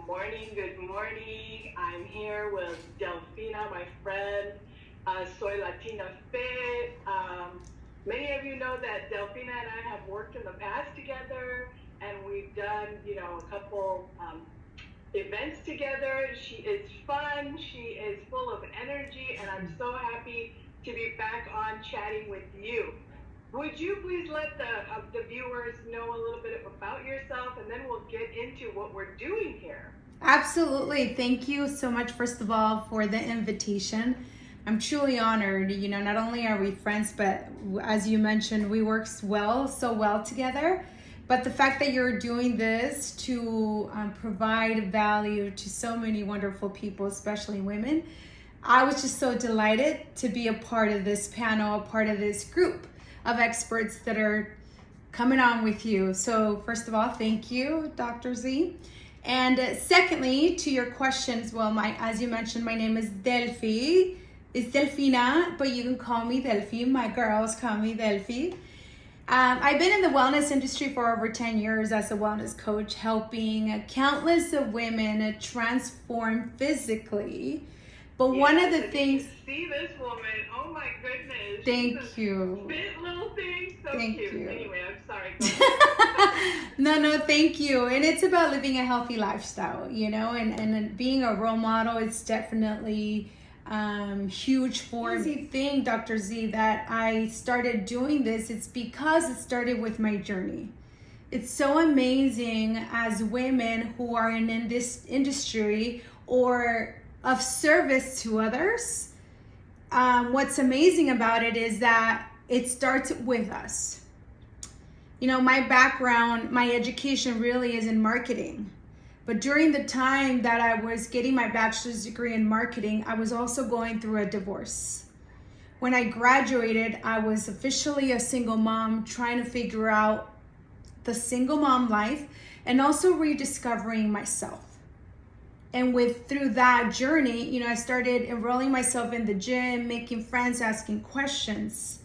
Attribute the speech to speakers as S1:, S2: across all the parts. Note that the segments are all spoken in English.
S1: morning, good morning. I'm here with Delfina, my friend. Soy Latina Fit. Many of you know that Delfina and I have worked in the past together, and we've done, a couple events together. She is fun. She is full of energy, and I'm so happy to be back on chatting with you. Would you please let the viewers know a little bit about yourself, and then we'll get into what we're doing here.
S2: Absolutely. Thank you so much, first of all, for the invitation. I'm truly honored. Not only are we friends, but as you mentioned, we work so well together. But the fact that you're doing this to provide value to so many wonderful people, especially women, I was just so delighted to be a part of this panel, a part of this group of experts that are coming on with you. So first of all, thank you, Dr. Z. And secondly, to your questions, well, as you mentioned, my name is Delphi. It's Delfina, but you can call me Delphi. My girls call me Delphi. I've been in the wellness industry for over 10 years as a wellness coach, helping countless of women transform physically. But one of the things...
S1: See this woman, oh my goodness.
S2: Thank you.
S1: Fit little thing, so
S2: thank
S1: cute.
S2: You.
S1: Anyway, I'm sorry.
S2: No, thank you. And it's about living a healthy lifestyle, and being a role model, it's definitely huge for me. The thing, Dr. Z, that I started doing this, it's because it started with my journey. It's so amazing as women who are in this industry or of service to others. What's amazing about it is that it starts with us. My background, my education really is in marketing. But during the time that I was getting my bachelor's degree in marketing, I was also going through a divorce. When I graduated, I was officially a single mom, trying to figure out the single mom life and also rediscovering myself. And through that journey, I started enrolling myself in the gym, making friends, asking questions.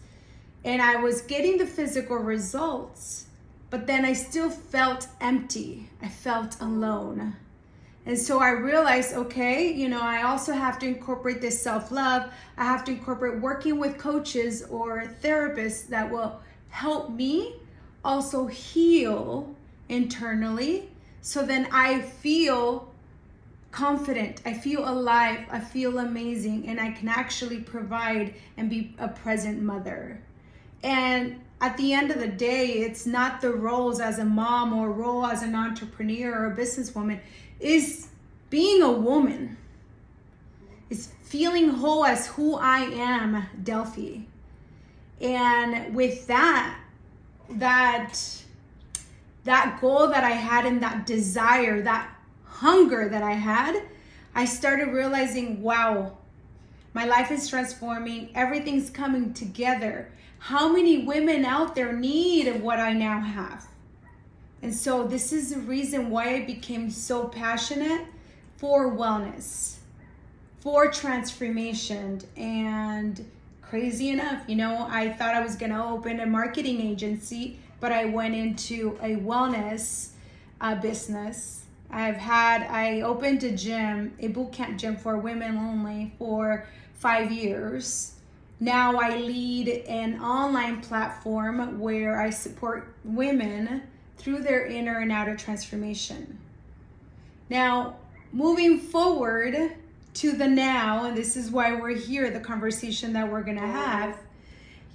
S2: And I was getting the physical results, but then I still felt empty. I felt alone. And so I realized, okay, I also have to incorporate this self-love. I have to incorporate working with coaches or therapists that will help me also heal internally. So then I feel confident, I feel alive, I feel amazing, and I can actually provide and be a present mother. And at the end of the day, it's not the roles as a mom or role as an entrepreneur or a businesswoman. Is being a woman. It's feeling whole as who I am, Delphi. And with that goal that I had and that desire, that hunger that I had, I started realizing, wow, my life is transforming. Everything's coming together. How many women out there need what I now have? And so this is the reason why I became so passionate for wellness, for transformation. And crazy enough, I thought I was going to open a marketing agency, but I went into a wellness business. I opened a boot camp gym for women only for 5 years. Now I lead an online platform where I support women through their inner and outer transformation. Now, moving forward to the now, and this is why we're here, the conversation that we're gonna have,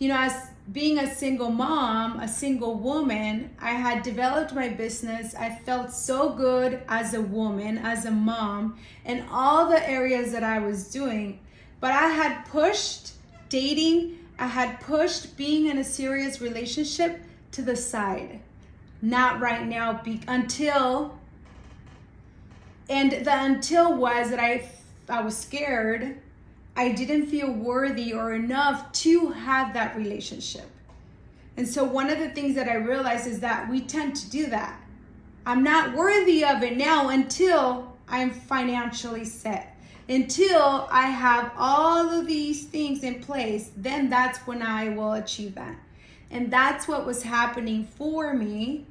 S2: as being a single mom, a single woman, I had developed my business. I felt so good as a woman, as a mom, in all the areas that I was doing. But I had pushed dating, I had pushed being in a serious relationship to the side. Not right now, until was that I was scared. I didn't feel worthy or enough to have that relationship. And so one of the things that I realized is that we tend to do that. I'm not worthy of it now until I'm financially set. Until I have all of these things in place, then that's when I will achieve that. And that's what was happening for me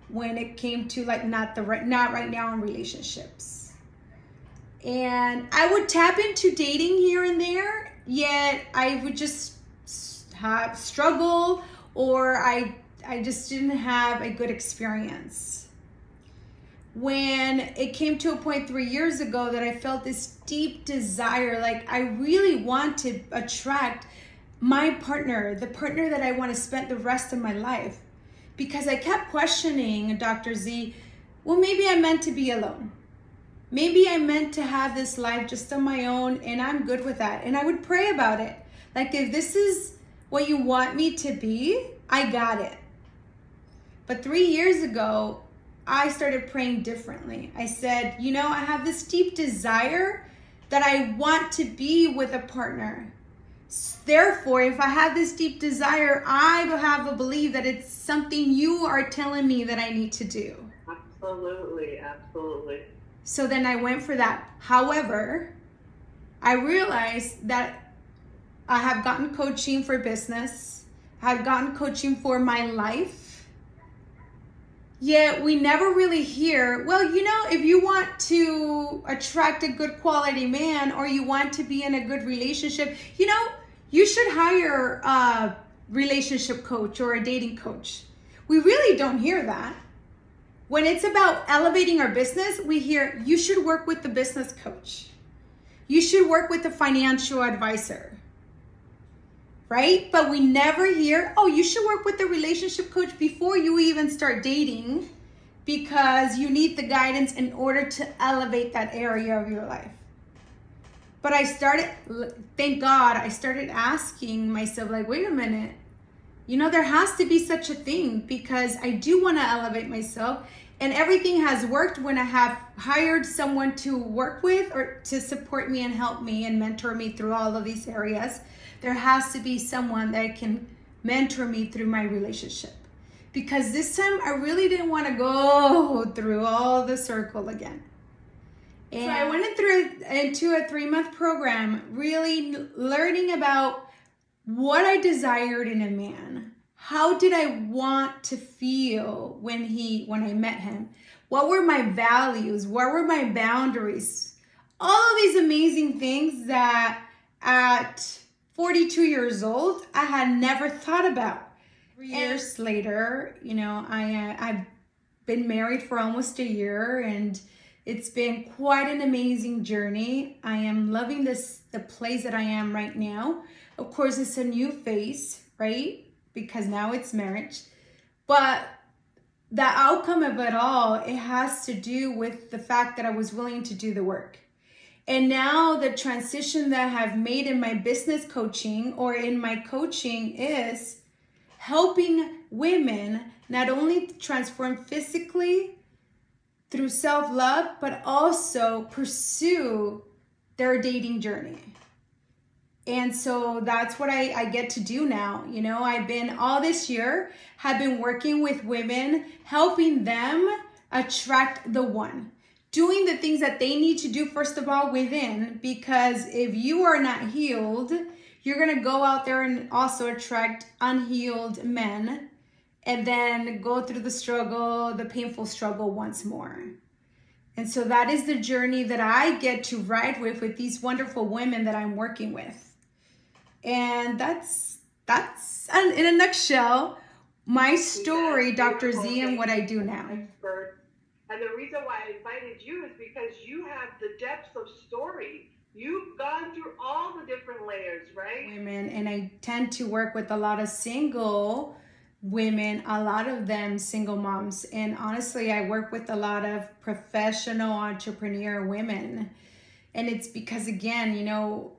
S2: when it came to like not right now in relationships. And I would tap into dating here and there, yet I would just have struggle, or I just didn't have a good experience. When it came to a point 3 years ago that I felt this deep desire, like I really want to attract my partner, the partner that I want to spend the rest of my life. Because I kept questioning, Dr. Z, well, maybe I'm meant to be alone. Maybe I'm meant to have this life just on my own, and I'm good with that. And I would pray about it. Like, if this is what you want me to be, I got it. But 3 years ago, I started praying differently. I said, you know, I have this deep desire that I want to be with a partner. Therefore, if I have this deep desire, I have a belief that it's something you are telling me that I need to do.
S1: Absolutely, absolutely.
S2: So then I went for that. However, I realized that I have gotten coaching for business. I've gotten coaching for my life. Yet we never really hear, well, you know, if you want to attract a good quality man, or you want to be in a good relationship, you know, you should hire a relationship coach or a dating coach. We really don't hear that. When it's about elevating our business, we hear you should work with the business coach. You should work with a financial advisor. Right? But we never hear, oh, you should work with the relationship coach before you even start dating, because you need the guidance in order to elevate that area of your life. But thank God, I started asking myself, like, wait a minute, you know, there has to be such a thing, because I do want to elevate myself, and everything has worked when I have hired someone to work with or to support me and help me and mentor me through all of these areas. There has to be someone that can mentor me through my relationship, because this time I really didn't want to go through all the circle again. And so I went into a 3-month program, really learning about what I desired in a man. How did I want to feel when I met him? What were my values? What were my boundaries? All of these amazing things that at 42 years old, I had never thought about. 3 years later, you know, I've been married for almost a year, and it's been quite an amazing journey. I am loving the place that I am right now. Of course, it's a new phase, right? Because now it's marriage. But the outcome of it all, it has to do with the fact that I was willing to do the work. And now the transition that I've made in my business coaching or in my coaching is helping women not only transform physically through self-love, but also pursue their dating journey. And so that's what I get to do now. You know, I've been all this year, have been working with women, helping them attract the one. Doing the things that they need to do, first of all, within, because if you are not healed, you're going to go out there and also attract unhealed men, and then go through the struggle, the painful struggle once more. And so that is the journey that I get to ride with these wonderful women that I'm working with. And that's in a nutshell, my story, Dr. Z, and what I do now.
S1: And the reason why I invited you is because you have the depths of story. You've gone through all the different layers, right?
S2: Women, and I tend to work with a lot of single women, a lot of them single moms. And honestly, I work with a lot of professional entrepreneur women. And it's because, again, you know,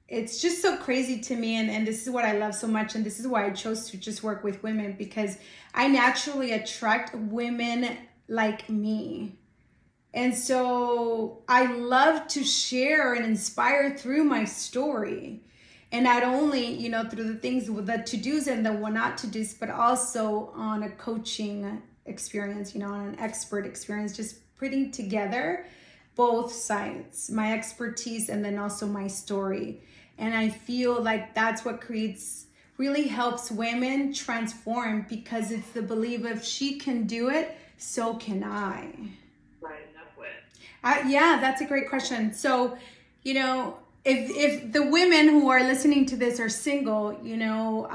S2: it's just so crazy to me. And this is what I love so much. And this is why I chose to just work with women, because I naturally attract women like me. And so I love to share and inspire through my story. And not only, you know, through the things, the to-dos and the what not to-dos, but also on a coaching experience, you know, on an expert experience, just putting together both sides, my expertise and then also my story. And I feel like that's what really helps women transform, because it's the belief of she can do it, so can I.
S1: Right, enough with.
S2: Yeah, that's a great question. So, you know, if the women who are listening to this are single, you know,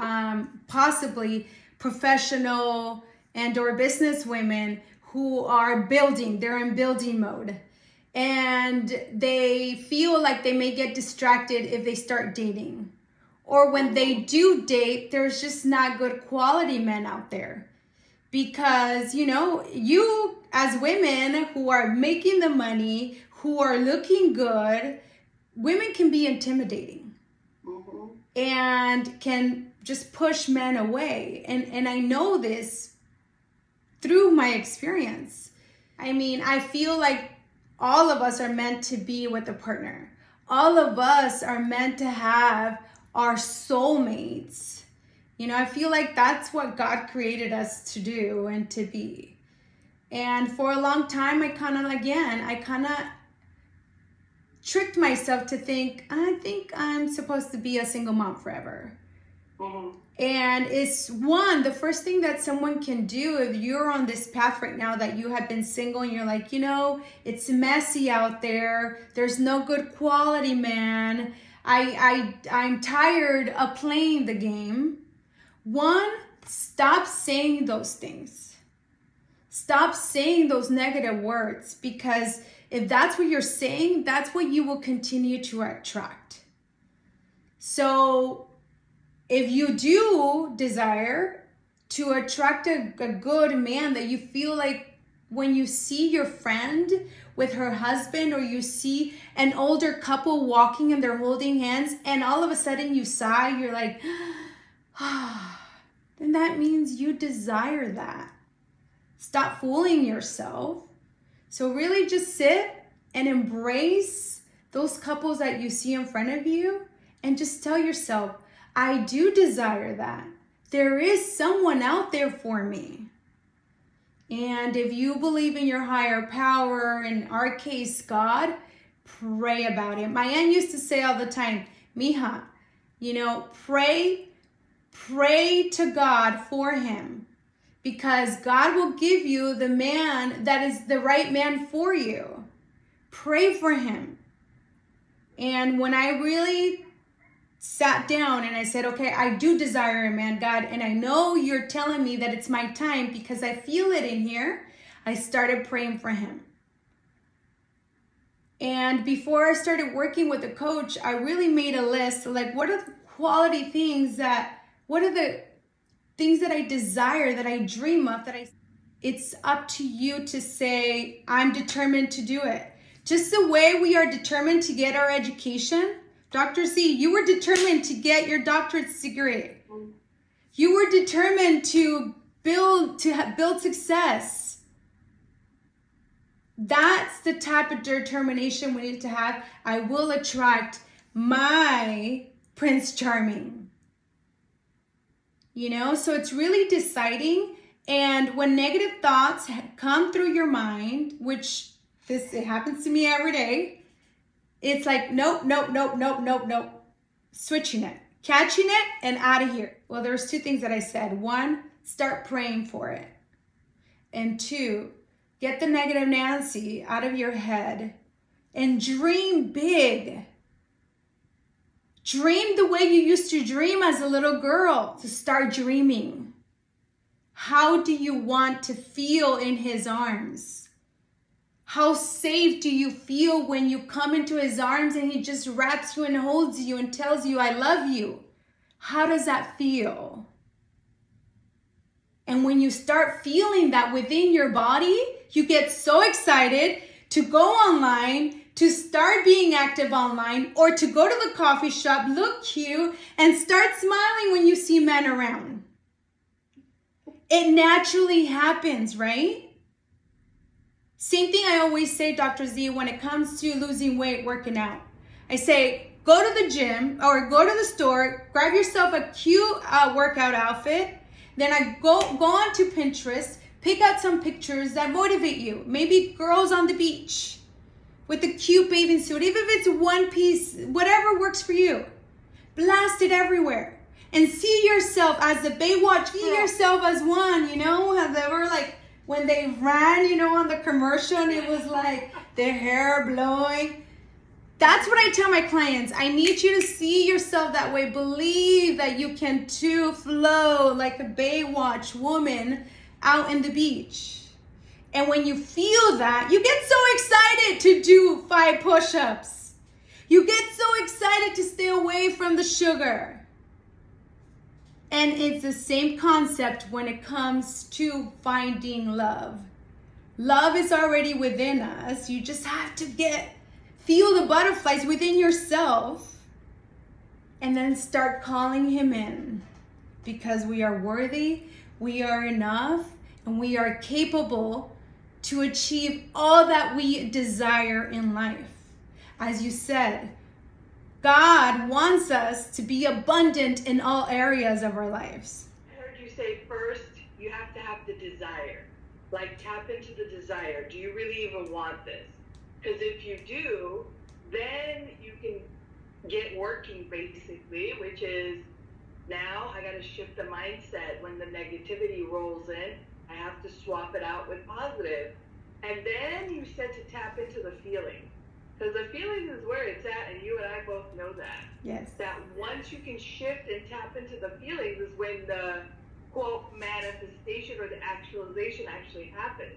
S2: possibly professional and or business women who are building, they're in building mode, and they feel like they may get distracted if they start dating, or when they do date, there's just not good quality men out there. Because, you know, you as women who are making the money, who are looking good, women can be intimidating and can just push men away. And I know this through my experience. I mean, I feel like all of us are meant to be with a partner. All of us are meant to have our soulmates. You know, I feel like that's what God created us to do and to be. And for a long time, I kind of tricked myself to think, I think I'm supposed to be a single mom forever. And it's the first thing that someone can do if you're on this path right now that you have been single and you're like, you know, it's messy out there. There's no good quality man. I'm tired of playing the game. One, stop saying those things. Stop saying those negative words, because if that's what you're saying, that's what you will continue to attract. So if you do desire to attract a good man that you feel like when you see your friend with her husband, or you see an older couple walking and they're holding hands and all of a sudden you sigh, you're like, then that means you desire that. Stop fooling yourself. So really just sit and embrace those couples that you see in front of you and just tell yourself, I do desire that. There is someone out there for me. And if you believe in your higher power, in our case, God, pray about it. My aunt used to say all the time, mija, you know, pray to God for him, because God will give you the man that is the right man for you. Pray for him. And when I really sat down and I said, okay, I do desire a man, God, and I know you're telling me that it's my time because I feel it in here, I started praying for him. And before I started working with a coach, I really made a list of like, what are the quality things what are the things that I desire, that I dream of, it's up to you to say, I'm determined to do it. Just the way we are determined to get our education. Dr. Z, you were determined to get your doctorate degree. You were determined to build success. That's the type of determination we need to have. I will attract my Prince Charming. You know, so it's really deciding. And when negative thoughts come through your mind, which it happens to me every day, it's like, nope. Switching it, catching it, and out of here. Well, there's two things that I said. One, start praying for it. And two, get the negative Nancy out of your head and dream big. Dream the way you used to dream as a little girl. To start dreaming. How do you want to feel in his arms? How safe do you feel when you come into his arms and he just wraps you and holds you and tells you, I love you? How does that feel? And when you start feeling that within your body, you get so excited to go online, to start being active online, or to go to the coffee shop, look cute, and start smiling when you see men around. It naturally happens, right? Same thing I always say, Dr. Z, when it comes to losing weight, working out. I say, go to the gym or go to the store, grab yourself a cute workout outfit. Then I go on to Pinterest, pick out some pictures that motivate you. Maybe girls on the beach with a cute bathing suit, even if it's one piece, whatever works for you. Blast it everywhere. And see yourself as the Baywatch, see yourself as one, you know, as they were like when they ran, on the commercial, and it was like their hair blowing. That's what I tell my clients. I need you to see yourself that way. Believe that you can too flow like the Baywatch woman out in the beach. And when you feel that, you get so excited to do 5 push-ups. You get so excited to stay away from the sugar. And it's the same concept when it comes to finding love. Love is already within us. You just have to feel the butterflies within yourself and then start calling him in, because we are worthy, we are enough, and we are capable to achieve all that we desire in life. As you said, God wants us to be abundant in all areas of our lives.
S1: I heard you say first you have to have the desire. Like, tap into the desire. Do you really even want this? Because if you do, then you can get working, basically, which is, now I got to shift the mindset. When the negativity rolls in, I have to swap it out with positive. And then you said to tap into the feeling. Because the feeling is where it's at, and you and I both know that.
S2: Yes.
S1: That once you can shift and tap into the feelings is when the, quote, manifestation or the actualization actually happens.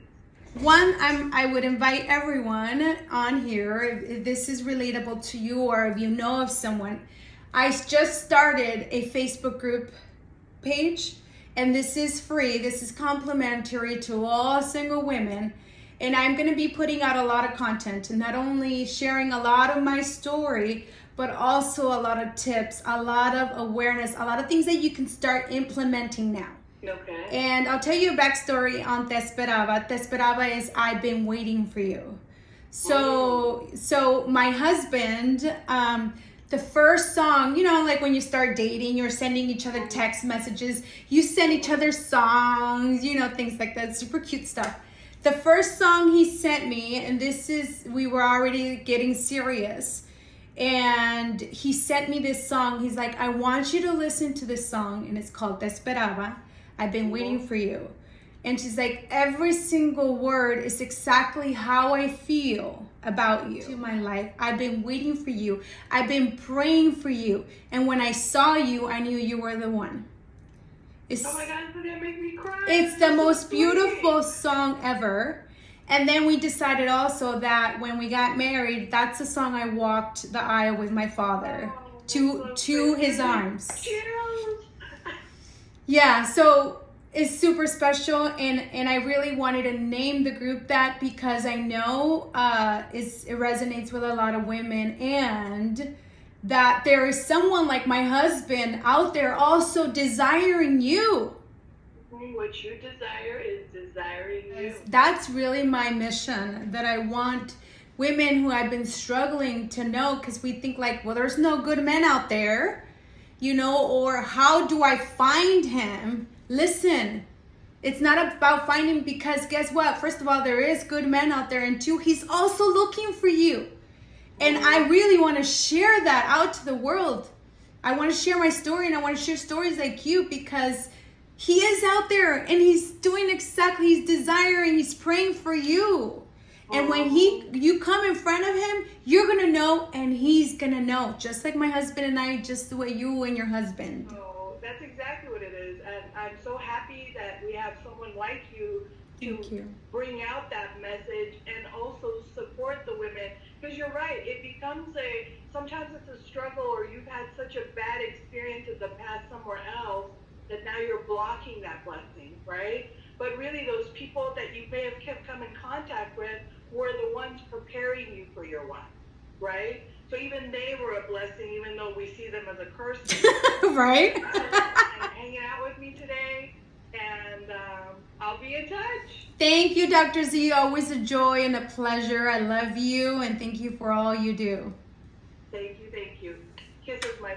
S2: I would invite everyone on here, if this is relatable to you or if you know of someone. I just started a Facebook group page, and this is free. This is complimentary to all single women. And I'm going to be putting out a lot of content, and not only sharing a lot of my story, but also a lot of tips, a lot of awareness, a lot of things that you can start implementing now.
S1: Okay.
S2: And I'll tell you a backstory on Te Esperaba. Te Esperaba is I've been waiting for you. So my husband, the first song, like when you start dating, you're sending each other text messages, you send each other songs, things like that, super cute stuff. The first song he sent me, and we were already getting serious, and he sent me this song. He's like, I want you to listen to this song, and it's called Te Esperaba. I've been waiting for you. And she's like, every single word is exactly how I feel about you. To my life, I've been waiting for you. I've been praying for you. And when I saw you, I knew you were the one.
S1: Oh my God, it's gonna make me cry.
S2: It's the most beautiful song ever. And then we decided also that when we got married, that's the song I walked the aisle with my father to his arms. Yeah, so it's super special, and I really wanted to name the group that because I know it resonates with a lot of women, and that there is someone like my husband out there also desiring you.
S1: What you desire is desiring you.
S2: That's really my mission, that I want women who have been struggling to know, because we think like, well, there's no good men out there, or how do I find him? Listen, it's not about finding, because guess what? First of all, there is good men out there, and 2, he's also looking for you. And I really want to share that out to the world. I want to share my story, and I want to share stories like you, because he is out there and he's doing he's desiring, he's praying for you. And when you come in front of him, you're going to know, and he's going to know, just like my husband and I, just the way you and your husband.
S1: Oh, that's exactly what it is. And I'm so happy that we have someone like you to bring out that message and also support the women. Because you're right, it becomes sometimes it's a struggle, or you've had such a bad experience in the past somewhere else that now you're blocking that blessing, right? But really those people that you may have come in contact with were the ones preparing you for your one, right? So even they were a blessing, even though we see them as a curse.
S2: Right?
S1: And hanging out with me today, and I'll be in touch.
S2: Thank you, Dr. Z. Always a joy and a pleasure. I love you, and thank you for all you do.
S1: Thank you. Kisses, my